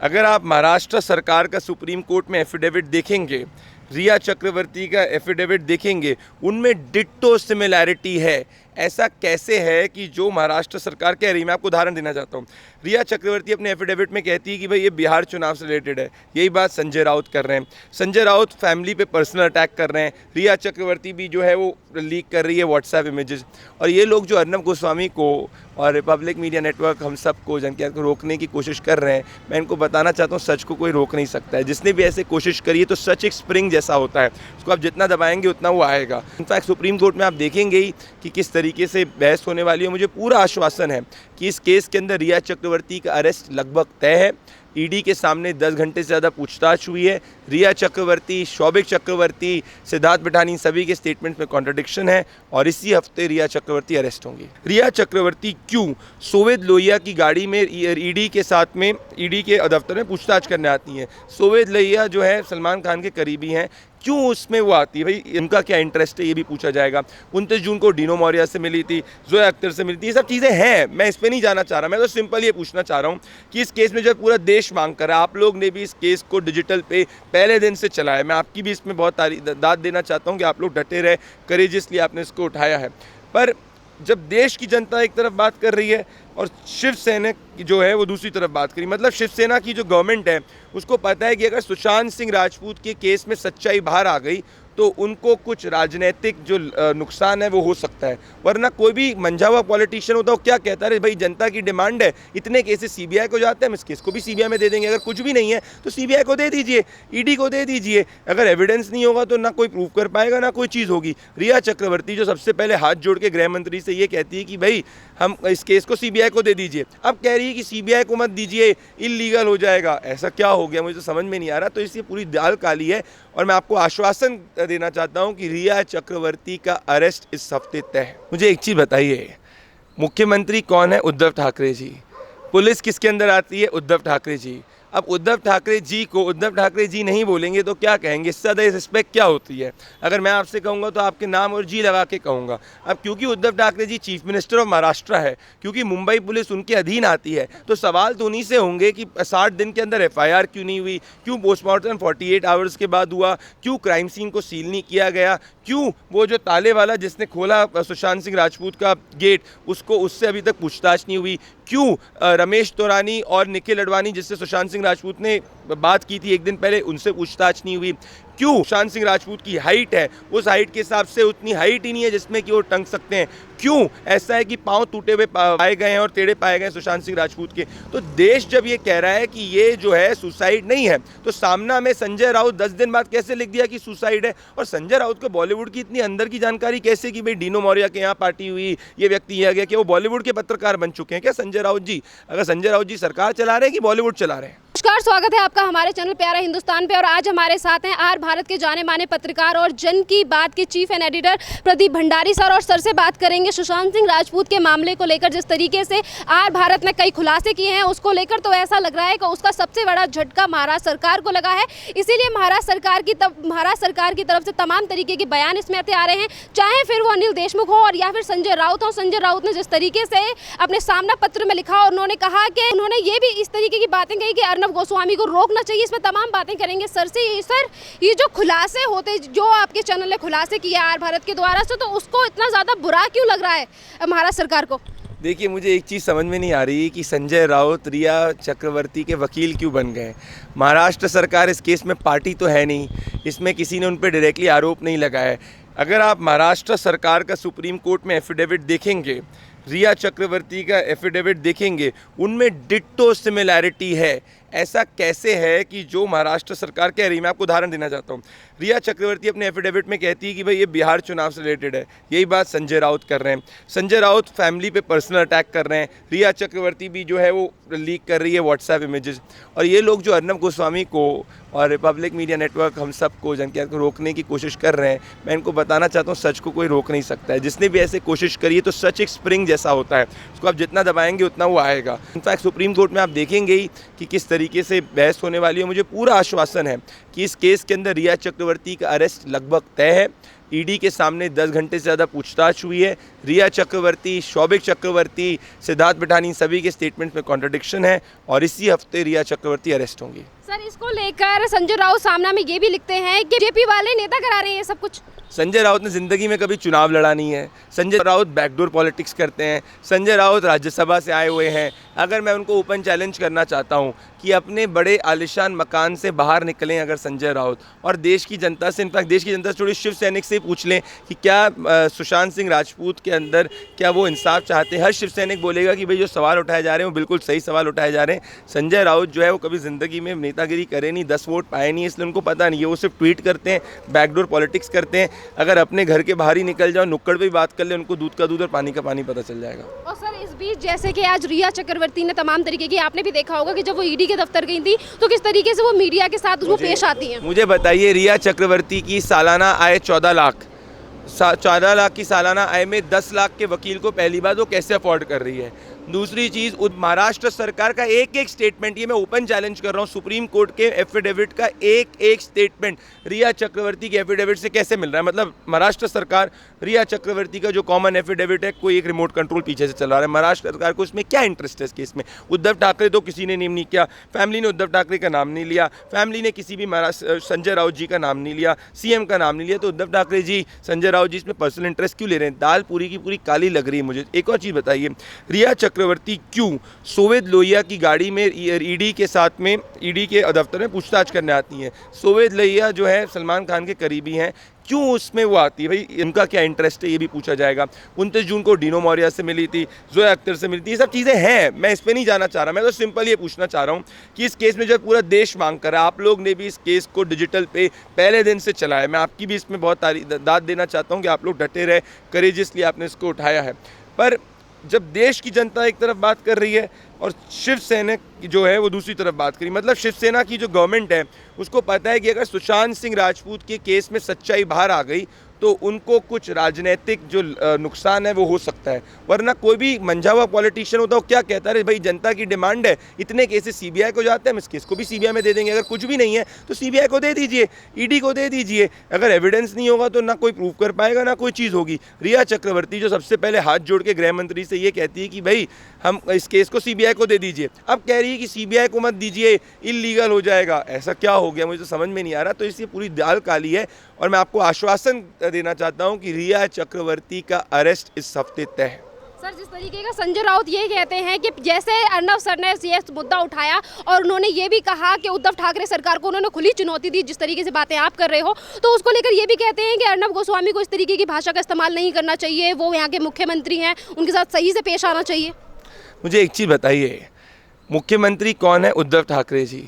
अगर आप महाराष्ट्र सरकार का सुप्रीम कोर्ट में एफिडेविट देखेंगे, रिया चक्रवर्ती का एफिडेविट देखेंगे, उनमें डिट्टो सिमिलैरिटी है। ऐसा कैसे है कि जो महाराष्ट्र सरकार कह रही है, मैं आपको उदाहरण देना चाहता हूँ। रिया चक्रवर्ती अपने एफिडेविट में कहती है कि भाई ये बिहार चुनाव से रिलेटेड है। यही बात संजय राउत कर रहे हैं। संजय राउत फैमिली पे पर्सनल अटैक कर रहे हैं। रिया चक्रवर्ती भी जो है वो लीक कर रही है व्हाट्सएप इमेजेस। और ये लोग जो अर्नब गोस्वामी को और रिपब्लिक मीडिया नेटवर्क हम सबको जनता को रोकने की कोशिश कर रहे हैं, मैं इनको बताना चाहता हूँ सच को कोई रोक नहीं सकता है। जिसने भी ऐसे कोशिश करी है तो सच एक स्प्रिंग जैसा होता है, उसको आप जितना दबाएंगे उतना वो आएगा। इनफैक्ट सुप्रीम कोर्ट में आप देखेंगे ही कि किस तरीके से बहस होने वाली है। मुझे पूरा आश्वासन है कि इस केस के अंदर रिया चक्रवर्ती का अरेस्ट लगभग तय है। ईडी के सामने 10 घंटे से ज़्यादा पूछताछ हुई है। रिया चक्रवर्ती, शौबिक चक्रवर्ती, सिद्धार्थ पिठानी सभी के स्टेटमेंट में कॉन्ट्रडिक्शन है और इसी हफ्ते रिया चक्रवर्ती अरेस्ट होंगी। रिया चक्रवर्ती क्यों सोवेद लोहिया की गाड़ी में ईडी के साथ में ईडी के दफ्तर में पूछताछ करने आती हैं? सोवेद लोहिया जो है सलमान खान के करीबी हैं, क्यों उसमें वो आती है? भाई इनका क्या इंटरेस्ट है ये भी पूछा जाएगा। 29 जून को डीनो मौर्या से मिली थी, जोया अख्तर से मिली थी, ये सब चीज़ें हैं। मैं इस पर नहीं जाना चाह रहा, मैं तो सिंपल ये पूछना चाह रहा हूँ कि इस केस में जो पूरा देश मांग कर रहा है, आप लोग ने भी इस केस को डिजिटल पे पहले दिन से चलाया। मैं आपकी भी इसमें बहुत दाद देना चाहता हूँ कि आप लोग डटे रहे, करेजियसली आपने इसको उठाया है। पर जब देश की जनता एक तरफ बात कर रही है और शिवसेना जो है वो दूसरी तरफ बात करी, मतलब शिवसेना की जो गवर्नमेंट है उसको पता है कि अगर सुशांत सिंह राजपूत के केस में सच्चाई बाहर आ गई तो उनको कुछ राजनीतिक जो नुकसान है वो हो सकता है। वरना कोई भी मंझा हुआ पॉलिटिशियन होता है वो क्या कहता है, भाई जनता की डिमांड है, इतने केसेस सीबीआई को जाते हैं, हम इस केस को भी सीबीआई में दे देंगे। अगर कुछ भी नहीं है तो सीबीआई को दे दीजिए, ईडी को दे दीजिए। अगर एविडेंस नहीं होगा तो ना कोई प्रूव कर पाएगा ना कोई चीज़ होगी। रिया चक्रवर्ती जो सबसे पहले हाथ जोड़ के गृह मंत्री से ये कहती है कि भाई हम इस केस को सीबीआई को दे दीजिए, अब कह रही है कि सीबीआई को मत दीजिए, इल्लीगल हो जाएगा। ऐसा क्या हो गया, मुझे तो समझ में नहीं आ रहा। तो इसलिए पूरी दाल काली है और मैं आपको आश्वासन देना चाहता हूं कि रिया चक्रवर्ती का अरेस्ट इस हफ्ते तय है। मुझे एक चीज़ बताइए, मुख्यमंत्री कौन है? उद्धव ठाकरे जी। पुलिस किसके अंदर आती है? उद्धव ठाकरे जी। अब उद्धव ठाकरे जी को उद्धव ठाकरे जी नहीं बोलेंगे तो क्या कहेंगे? इससे ज़्यादा रिस्पेक्ट क्या होती है? अगर मैं आपसे कहूँगा तो आपके नाम और जी लगा के कहूँगा। अब क्योंकि Uddhav Thackeray ji chief minister of Maharashtra है, क्योंकि मुंबई पुलिस उनके अधीन आती है, तो सवाल तो उन्हीं से होंगे कि 60 दिन के अंदर एफआईआर क्यों नहीं हुई, क्यों पोस्टमार्टम 48 आवर्स के बाद हुआ, क्यों क्राइम सीन को सील नहीं किया गया, क्यों वो जो ताले वाला जिसने खोला सुशांत सिंह राजपूत का गेट उससे अभी तक पूछताछ नहीं हुई, क्यों रमेश तौरानी और निखिल अडवाणी जिससे सुशांत सिंह राजपूत ने बात की थी एक दिन पहले उनसे पूछताछ नहीं हुई, क्यों सुशांत सिंह राजपूत की हाइट है उस हाइट के हिसाब से उतनी हाइट ही नहीं है जिसमें कि वो टंग सकते हैं, क्यों ऐसा है कि पांव टूटे हुए पाए गए हैं और टेढ़े पाए गए सुशांत सिंह राजपूत के। तो देश जब ये कह रहा है कि ये जो है सुसाइड नहीं है तो सामना में संजय राउत 10 दिन बाद कैसे लिख दिया कि सुसाइड है? और संजय राउत को बॉलीवुड की इतनी अंदर की जानकारी कैसे कि भाई डीनो मौर्या के यहाँ पार्टी हुई, ये व्यक्ति यहाँ गया, कि वो बॉलीवुड के पत्रकार बन चुके हैं क्या संजय राउत जी? अगर संजय राउत जी सरकार चला रहे हैं कि बॉलीवुड चला रहे हैं? नमस्कार, स्वागत है आपका हमारे चैनल प्यारा हिंदुस्तान पे। और आज हमारे साथ हैं आर भारत के जाने माने पत्रकार और जन की बात के cheap and editor Pradeep Bhandari sir. और सर से बात करेंगे सुशांत सिंह राजपूत के मामले को लेकर। जिस तरीके से आर भारत ने कई खुलासे किए हैं उसको लेकर तो ऐसा लग रहा है कि उसका सबसे बड़ा झटका महाराष्ट्र सरकार को लगा है। इसीलिए महाराष्ट्र सरकार की तरफ से तमाम तरीके के बयान इसमें आ रहे हैं, चाहे फिर वो अनिल देशमुख हो और या फिर संजय राउत हो। संजय राउत ने जिस तरीके से अपने सामना पत्र में लिखा और उन्होंने कहा कि उन्होंने ये भी इस तरीके की बातें कही कि अर्नब गोस्वामी को रोकना चाहिए। इसमें तमाम बातें करेंगे सर से। सर, ये जो खुलासे होते जो आपके चैनल ने खुलासे किए आर भारत के द्वारा से, तो उसको इतना ज़्यादा बुरा क्यों लग रहा है महाराष्ट्र सरकार को? देखिए, मुझे एक चीज़ समझ में नहीं आ रही कि संजय राउत रिया चक्रवर्ती के वकील क्यों बन गए। महाराष्ट्र सरकार इस केस में पार्टी तो है नहीं, इसमें किसी ने उन पर डायरेक्टली आरोप नहीं लगाया है। अगर आप महाराष्ट्र सरकार का सुप्रीम कोर्ट में एफिडेविट देखेंगे, रिया चक्रवर्ती का एफिडेविट देखेंगे, उनमें डिट्टो सिमिलैरिटी है। ऐसा कैसे है कि जो महाराष्ट्र सरकार कह रही है? मैं आपको उदाहरण देना चाहता हूँ। रिया चक्रवर्ती अपने एफिडेविट में कहती है कि भाई ये बिहार चुनाव से रिलेटेड है। यही बात संजय राउत कर रहे हैं। संजय राउत फैमिली पे पर्सनल अटैक कर रहे हैं। रिया चक्रवर्ती भी जो है वो लीक कर रही है व्हाट्सएप इमेजेस। और ये लोग जो अर्नब गोस्वामी को और रिपब्लिक मीडिया नेटवर्क हम सबको जनता को रोकने की कोशिश कर रहे हैं, मैं इनको बताना चाहता हूँ सच को कोई रोक नहीं सकता है। जिसने भी ऐसे कोशिश करी है तो सच एक स्प्रिंग जैसा होता है, उसको आप जितना दबाएंगे उतना वो आएगा। इनफैक्ट सुप्रीम कोर्ट में आप देखेंगे ही कि किस तरीके से बहस होने वाली है। मुझे पूरा आश्वासन है कि इस केस के अंदर रिया चक्रवर्ती का अरेस्ट लगभग तय है। ईडी के सामने 10 घंटे से ज़्यादा पूछताछ हुई है। रिया चक्रवर्ती, शौबिक चक्रवर्ती, सिद्धार्थ पिठानी सभी के स्टेटमेंट में कॉन्ट्रडिक्शन है और इसी हफ्ते रिया चक्रवर्ती अरेस्ट होंगी। सर, इसको लेकर संजय राउत सामना में ये भी लिखते हैं कि बीजेपी वाले नेता करा रहे हैं सब कुछ। संजय राउत ने ज़िंदगी में कभी चुनाव लड़ा नहीं है। संजय राउत बैकडोर पॉलिटिक्स करते हैं। संजय राउत राज्यसभा से आए हुए हैं। अगर मैं उनको ओपन चैलेंज करना चाहता हूं कि अपने बड़े आलिशान मकान से बाहर निकलें अगर संजय राउत, और देश की जनता से, इनफैक्ट देश की जनता से थोड़ी शिव सैनिक से पूछ लें कि क्या सुशांत सिंह राजपूत के अंदर क्या वो इंसाफ चाहते हैं। हर शिव सैनिक बोलेगा कि भाई जो सवाल उठाए जा रहे हैं वो बिल्कुल सही सवाल उठाए जा रहे हैं। संजय राउत जो है वो कभी ज़िंदगी में नेतागिरी करे नहीं, 10 वोट पाए नहीं, इसलिए उनको पता नहीं है। वो सिर्फ ट्वीट करते हैं, बैकडोर पॉलिटिक्स करते हैं। अगर अपने घर के बाहर ही निकल जाओ, नुक्कड़ पे भी बात कर ले, उनको दूध का दूध और पानी का पानी पता चल जाएगा। और सर, इस बीच जैसे कि आज रिया चक्रवर्ती ने तमाम तरीके की, आपने भी देखा होगा कि जब वो ईडी के दफ्तर गई थी तो किस तरीके से वो मीडिया के साथ वो पेश आती हैं। मुझे बताइए, रिया चक्रवर्ती की सालाना आय 14 लाख, 14 लाख की सालाना आय में 10 लाख के वकील को पहली बात वो कैसे अफोर्ड कर रही है। दूसरी चीज़, महाराष्ट्र सरकार का एक एक स्टेटमेंट, ये मैं ओपन चैलेंज कर रहा हूँ, सुप्रीम कोर्ट के एफिडेविट का एक एक स्टेटमेंट रिया चक्रवर्ती के एफिडेविट से कैसे मिल रहा है। मतलब महाराष्ट्र सरकार रिया चक्रवर्ती का जो कॉमन एफिडेविट है, कोई एक रिमोट कंट्रोल पीछे से चला रहा है। महाराष्ट्र सरकार को इसमें क्या इंटरेस्ट है इस केस में। उद्धव ठाकरे तो किसी ने नेम नहीं किया, फैमिली ने उद्धव ठाकरे का नाम नहीं लिया, फैमिली ने किसी भी संजय राउत जी का नाम नहीं लिया, सीएम का नाम नहीं लिया, तो उद्धव ठाकरे जी, संजय राउत जी इसमें पर्सनल इंटरेस्ट क्यों ले रहे हैं। दाल पूरी की पूरी काली लग रही है मुझे। एक और चीज़ बताइए, रिया चक्रवर्ती क्यों सोवेद लोहिया की गाड़ी में ईडी के साथ में, ईडी के दफ्तर में पूछताछ करने आती हैं। सोवेद लोहिया जो है सलमान खान के करीबी हैं, क्यों उसमें वो आती है, भाई इनका क्या इंटरेस्ट है, ये भी पूछा जाएगा। 29 जून को डीनो मौर्या से मिली थी, जोया अख्तर से मिली थी, ये सब चीज़ें हैं, मैं इस पर नहीं जाना चाह रहा। मैं तो सिंपल ये पूछना चाह रहा हूँ कि इस केस में जो पूरा देश मांग कर रहा है, आप लोग ने भी इस केस को डिजिटल पे पहले दिन से चलाया। मैं आपकी भी इसमें बहुत दाद देना चाहता हूँ कि आप लोग डटे रहे, करेजियसली आपने इसको उठाया है। पर जब देश की जनता एक तरफ बात कर रही है और शिवसेना जो है वो दूसरी तरफ बात करी, मतलब शिवसेना की जो गवर्नमेंट है उसको पता है कि अगर सुशांत सिंह राजपूत के केस में सच्चाई बाहर आ गई तो उनको कुछ राजनीतिक जो नुकसान है वो हो सकता है। वरना कोई भी मंझा हुआ पॉलिटिशियन होता है वो क्या कहता है, भाई जनता की डिमांड है, इतने केसेस सीबीआई को जाते हैं, हम इस केस को भी सीबीआई में दे देंगे। अगर कुछ भी नहीं है तो सीबीआई को दे दीजिए, ईडी को दे दीजिए। अगर एविडेंस नहीं होगा तो ना कोई प्रूव कर पाएगा, ना कोई चीज़ होगी। रिया चक्रवर्ती जो सबसे पहले हाथ जोड़ के गृह मंत्री से ये कहती है कि भाई हम इस केस को सीबीआई को दे दीजिए, अब कह रही है कि सीबीआई को मत दीजिए, इल्लीगल हो जाएगा। ऐसा क्या हो गया, मुझे तो समझ में नहीं आ रहा। तो इसलिए पूरी दाल काली है और मैं आपको आश्वासन देना चाहता हूं कि रिया चक्रवर्ती का अरेस्ट इस हफ्ते तय है। सर, जिस तरीके का संजय राउत ये कहते हैं कि जैसे अर्नब सर ने ये मुद्दा उठाया और उन्होंने ये भी कहा कि उद्धव ठाकरे सरकार को उन्होंने खुली चुनौती दी, जिस तरीके से बातें आप कर रहे हो, तो उसको लेकर ये भी कहते हैं कि अर्नब गोस्वामी को इस तरीके की भाषा का इस्तेमाल नहीं करना चाहिए, वो यहाँ के मुख्यमंत्री हैं, उनके साथ सही से पेश आना चाहिए। मुझे एक चीज़ बताइए, मुख्यमंत्री कौन है? उद्धव ठाकरे जी।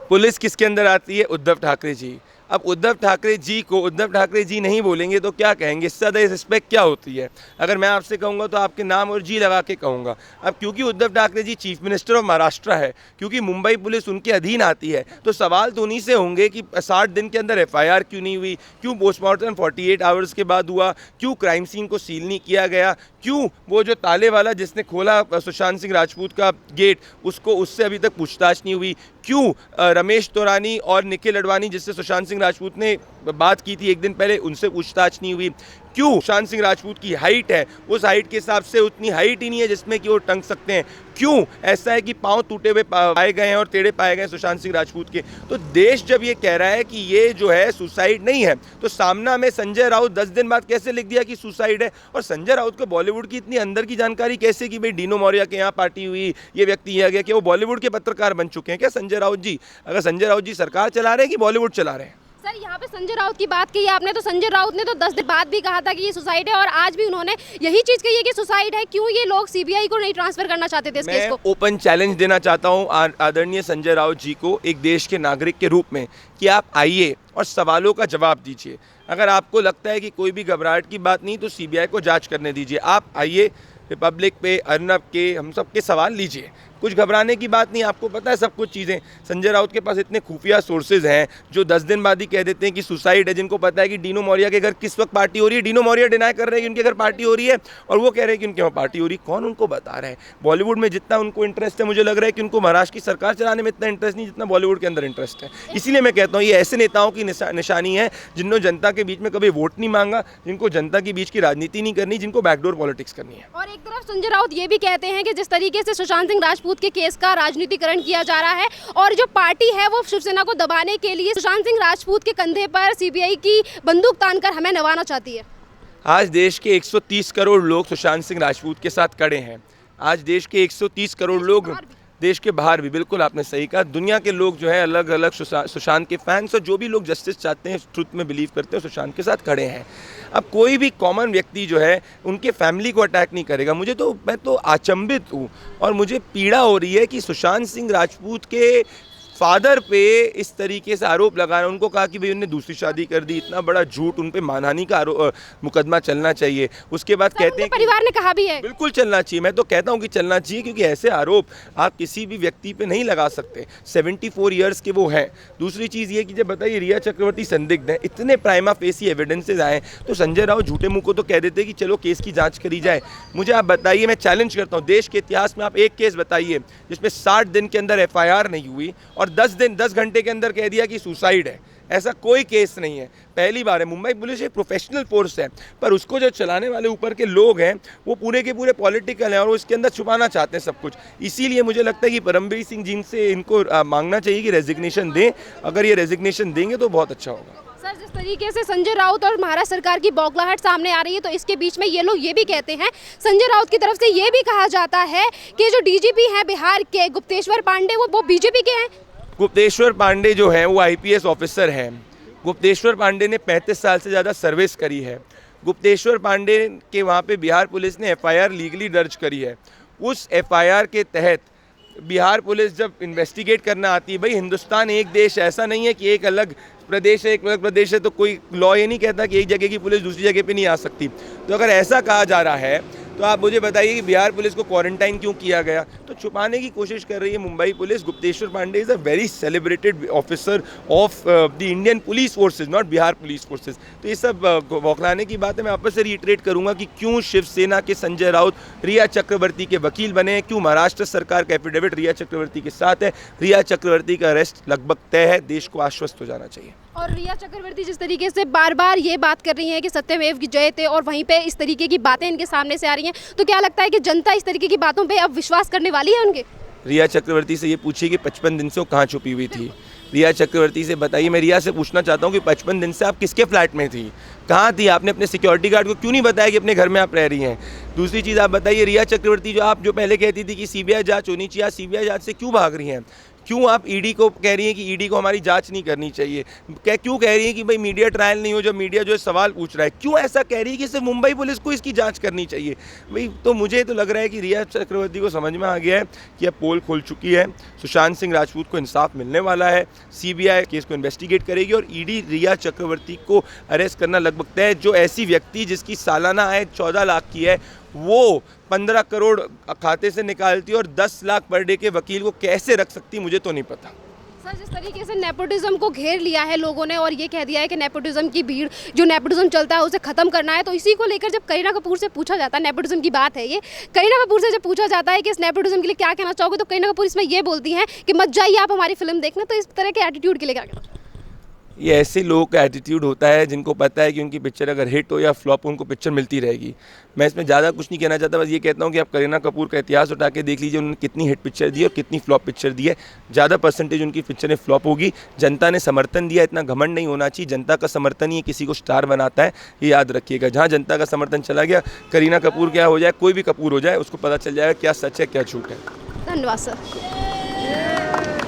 पुलिस किसके अंदर आती है? उद्धव ठाकरे जी। अब उद्धव ठाकरे जी को उद्धव ठाकरे जी नहीं बोलेंगे तो क्या कहेंगे? इससे ज़्यादा रिस्पेक्ट क्या होती है? अगर मैं आपसे कहूँगा तो आपके नाम और जी लगा के कहूँगा। अब क्योंकि Uddhav Thackeray ji chief minister of Maharashtra है, क्योंकि मुंबई पुलिस उनके अधीन आती है, तो सवाल तो उन्हीं से होंगे कि 60 दिन के अंदर एफआईआर क्यों नहीं हुई, क्यों पोस्टमार्टम 48 आवर्स के बाद हुआ, क्यों क्राइम सीन को सील नहीं किया गया, क्यों वो जो ताले वाला जिसने खोला सुशांत सिंह राजपूत का गेट उससे अभी तक पूछताछ नहीं हुई, क्यों रमेश तौरानी और निखिल अडवाणी जिससे सुशांत सिंह राजपूत ने बात की थी एक दिन पहले उनसे पूछताछ नहीं हुई, क्यों सुशांत सिंह राजपूत की हाइट है उस हाइट के हिसाब से उतनी हाइट ही नहीं है जिसमें कि वो टंग सकते हैं, क्यों ऐसा है कि पांव टूटे हुए पाए गए हैं और टेढ़े पाए गए सुशांत सिंह राजपूत के। तो देश जब ये कह रहा है कि ये जो है सुसाइड नहीं है, तो सामना में संजय राउत 10 दिन बाद कैसे लिख दिया कि सुसाइड है? और संजय राउत को बॉलीवुड की इतनी अंदर की जानकारी कैसे कि भाई डीनो मौर्या के यहाँ पार्टी हुई, ये व्यक्ति यहाँ गया, कि वो बॉलीवुड के पत्रकार बन चुके हैं क्या संजय राउत जी? अगर संजय राउत जी सरकार चला रहे हैं कि बॉलीवुड चला रहे हैं? सर, यहाँ पे संजय राउत की बात की आपने, तो संजय राउत ने तो 10 दिन बाद भी कहा था कि ये सुसाइड है और आज भी उन्होंने यही चीज़ कही है कि सुसाइड है। क्यों ये लोग सीबीआई को नहीं ट्रांसफर करना चाहते थे इस केस को? मैं ओपन चैलेंज देना चाहता हूँ आदरणीय संजय राउत जी को एक देश के नागरिक के रूप में कि आप आइए और सवालों का जवाब दीजिए। अगर आपको लगता है कि कोई भी घबराहट की बात नहीं तो सीबीआई को जाँच करने दीजिए। आप आइए, रिपब्लिक पे, अर्नब के, हम सब के सवाल लीजिए कुछ घबराने की बात नहीं, आपको पता है सब कुछ चीज़ें। संजय राउत के पास इतने खुफिया सोर्सेज हैं जो 10 दिन बाद ही कह देते हैं कि सुसाइड है, जिनको पता है कि डीनो मौर्या के घर किस वक्त पार्टी हो रही है। डीनो मौर्या डिनाई कर रहे हैं कि उनके घर पार्टी हो रही है और वो कह रहे हैं कि उनके वहाँ पार्टी हो रही है। कौन उनको बता रहा है? बॉलीवुड में जितना उनको इंटरेस्ट है, मुझे लग रहा है कि उनको महाराष्ट्र की सरकार चलाने में इतना इंटरेस्ट नहीं जितना बॉलीवुड के अंदर इंटरेस्ट है। इसीलिए मैं कहता हूँ ये ऐसे नेताओं की निशानी है जिन्होंने जनता के बीच में कभी वोट नहीं मांगा, जिनको जनता के बीच की राजनीति नहीं करनी, जिनको बैकडोर पॉलिटिक्स करनी है। और एक तरफ संजय राउत ये भी कहते हैं कि जिस तरीके से सुशांत सिंह राजपूत के केस का राजनीतिकरण किया जा रहा है और जो पार्टी है वो शिवसेना को दबाने के लिए सुशांत सिंह राजपूत के कंधे पर सीबीआई की बंदूक तानकर हमें नवाना चाहती है। आज देश के 130 करोड़ लोग सुशांत सिंह राजपूत के साथ खड़े हैं। आज देश के 130 करोड़ लोग, देश के बाहर भी, बिल्कुल आपने सही कहा, दुनिया के लोग जो है अलग अलग सुशांत के फैंस और जो भी लोग जस्टिस चाहते हैं, ट्रुथ में बिलीव करते हैं, सुशांत के साथ खड़े हैं। अब कोई भी कॉमन व्यक्ति जो है उनके फैमिली को अटैक नहीं करेगा। मैं तो अचंभित हूँ और मुझे पीड़ा हो रही है कि सुशांत सिंह राजपूत के फादर पे इस तरीके से आरोप लगा रहे हैं। उनको कहा कि भाई उन्होंने दूसरी शादी कर दी, इतना बड़ा झूठ, उन पे मानहानि का मुकदमा चलना चाहिए। उसके बाद कहते हैं परिवार ने कहा भी है बिल्कुल चलना चाहिए। मैं तो कहता हूँ कि चलना चाहिए, क्योंकि ऐसे आरोप आप किसी भी व्यक्ति पे नहीं लगा सकते। 74 ईयर्स के वो हैं। दूसरी चीज़ ये कि जब बताइए रिया चक्रवर्ती संदिग्ध है, इतने प्राइमा फेसी एविडेंसेज आए तो संजय राउत झूठे मुँह को तो कह देते कि चलो केस की जाँच करी जाए। मुझे आप बताइए, मैं चैलेंज करता हूँ, देश के इतिहास में आप एक केस बताइए जिसमें 60 दिन के अंदर FIR नहीं हुई और 10 घंटे के अंदर कह दिया कि सुसाइड है। ऐसा कोई केस नहीं है, पहली बार है। मुंबई पुलिस एक प्रोफेशनल फोर्स है, पर उसको जो चलाने वाले ऊपर के लोग हैं वो पूरे के पूरे पॉलिटिकल हैं और वो इसके अंदर छुपाना चाहते हैं सब कुछ। इसीलिए मुझे लगता है कि परमवीर सिंह जी से इनको मांगना चाहिए कि रेजिग्नेशन दें। अगर ये रेजिग्नेशन देंगे तो बहुत अच्छा होगा। सर, जिस तरीके से संजय राउत और महाराष्ट्र सरकार की बौखलाहट सामने आ रही है, तो इसके बीच में ये लोग ये भी कहते हैं, संजय राउत की तरफ से ये भी कहा जाता है कि जो DGP हैं बिहार के गुप्तेश्वर पांडे, वो BJP के हैं। गुप्तेश्वर पांडे जो हैं वो IPS ऑफिसर हैं। गुप्तेश्वर पांडे ने 35 साल से ज़्यादा सर्विस करी है। गुप्तेश्वर पांडे के वहाँ पे बिहार पुलिस ने FIR लीगली दर्ज करी है। उस FIR के तहत बिहार पुलिस जब इन्वेस्टिगेट करना आती है, भाई हिंदुस्तान एक देश ऐसा नहीं है कि एक अलग प्रदेश है, एक अलग प्रदेश है तो कोई लॉ ये नहीं कहता कि एक जगह की पुलिस दूसरी जगह पे नहीं आ सकती। तो अगर ऐसा कहा जा रहा है तो आप मुझे बताइए कि बिहार पुलिस को क्वारंटाइन क्यों किया गया? तो छुपाने की कोशिश कर रही है Mumbai police. Gupteshwar Pandey is a very celebrated officer of the Indian police forces, not Bihar police forces. तो ये सब बौखलाने की बात है। मैं आपस से रिट्रेट करूंगा कि क्यों शिवसेना के संजय राउत रिया चक्रवर्ती के वकील बने हैं, क्यों महाराष्ट्र सरकार का एफिडेविट रिया चक्रवर्ती के साथ है। रिया चक्रवर्ती का अरेस्ट लगभग तय है, देश को आश्वस्त हो जाना चाहिए। और रिया चक्रवर्ती जिस तरीके से बार बार ये बात कर रही हैं कि सत्यमेव जयते और वहीं पे इस तरीके की बातें इनके सामने से आ रही हैं, तो क्या लगता है कि जनता इस तरीके की बातों पे अब विश्वास करने वाली है उनके? रिया चक्रवर्ती से ये पूछिए कि 55 दिन से वो कहाँ छुपी हुई थी। रिया चक्रवर्ती से बताइए, मैं रिया से पूछना चाहता हूँ कि 55 दिन से आप किसके फ्लैट में थी, कहाँ थी? आपने अपने सिक्योरिटी गार्ड को क्यों नहीं बताया कि अपने घर में आप रह रही हैं? दूसरी चीज़ आप बताइए, रिया चक्रवर्ती जो पहले कहती थी कि CBI जांच होनी चाहिए, CBI जांच से क्यों भाग रही हैं? क्यों आप ED को कह रही हैं कि ED को हमारी जांच नहीं करनी चाहिए? क्यों कह रही हैं कि भाई मीडिया ट्रायल नहीं हो, जब मीडिया जो है सवाल पूछ रहा है? क्यों ऐसा कह रही है कि सिर्फ मुंबई पुलिस को इसकी जांच करनी चाहिए? भाई तो मुझे तो लग रहा है कि रिया चक्रवर्ती को समझ में आ गया है कि अब पोल खुल चुकी है, सुशांत सिंह राजपूत को इंसाफ मिलने वाला है, CBI केस को इन्वेस्टिगेट करेगी और ED रिया चक्रवर्ती को अरेस्ट करना लगभग तय। जो ऐसी व्यक्ति जिसकी सालाना आय 14 लाख की है, वो 15 करोड़ खाते से निकालती है और 10 लाख पर डे के वकील को कैसे रख सकती, मुझे तो नहीं पता। सर, जिस तरीके से नेपोटिज्म को घेर लिया है लोगों ने और ये कह दिया है कि नेपोटिज्म की भीड़, जो नेपोटिज्म चलता है उसे खत्म करना है, तो इसी को लेकर जब करीना कपूर से पूछा जाता है, नेपोटिज्म की बात है ये, करीना कपूर से जब पूछा जाता है कि इस नेपोटिज्म के लिए क्या कहना चाहोगे, तो करीना कपूर इसमें ये बोलती हैं कि मत जाइए आप हमारी फिल्म देखने। तो इस तरह के एटीट्यूड के लिए क्या कहना? ये ऐसे लोगों का एटीट्यूड होता है जिनको पता है कि उनकी पिक्चर अगर हिट हो या फ्लॉप हो, उनको पिक्चर मिलती रहेगी। मैं इसमें ज़्यादा कुछ नहीं कहना चाहता, बस ये कहता हूँ कि आप करीना कपूर का इतिहास उठा के देख लीजिए, उन्होंने कितनी हिट पिक्चर दी है और कितनी फ्लॉप पिक्चर दी है। ज़्यादा परसेंटेज उनकी पिक्चरें फ्लॉप होगी। जनता ने समर्थन दिया, इतना घमंड नहीं होना चाहिए। जनता का समर्थन ही किसी को स्टार बनाता है, ये याद रखिएगा। जहाँ जनता का समर्थन चला गया, करीना कपूर क्या हो जाए, कोई भी कपूर हो जाए, उसको पता चल जाएगा क्या सच है क्या झूठ है। धन्यवाद सर।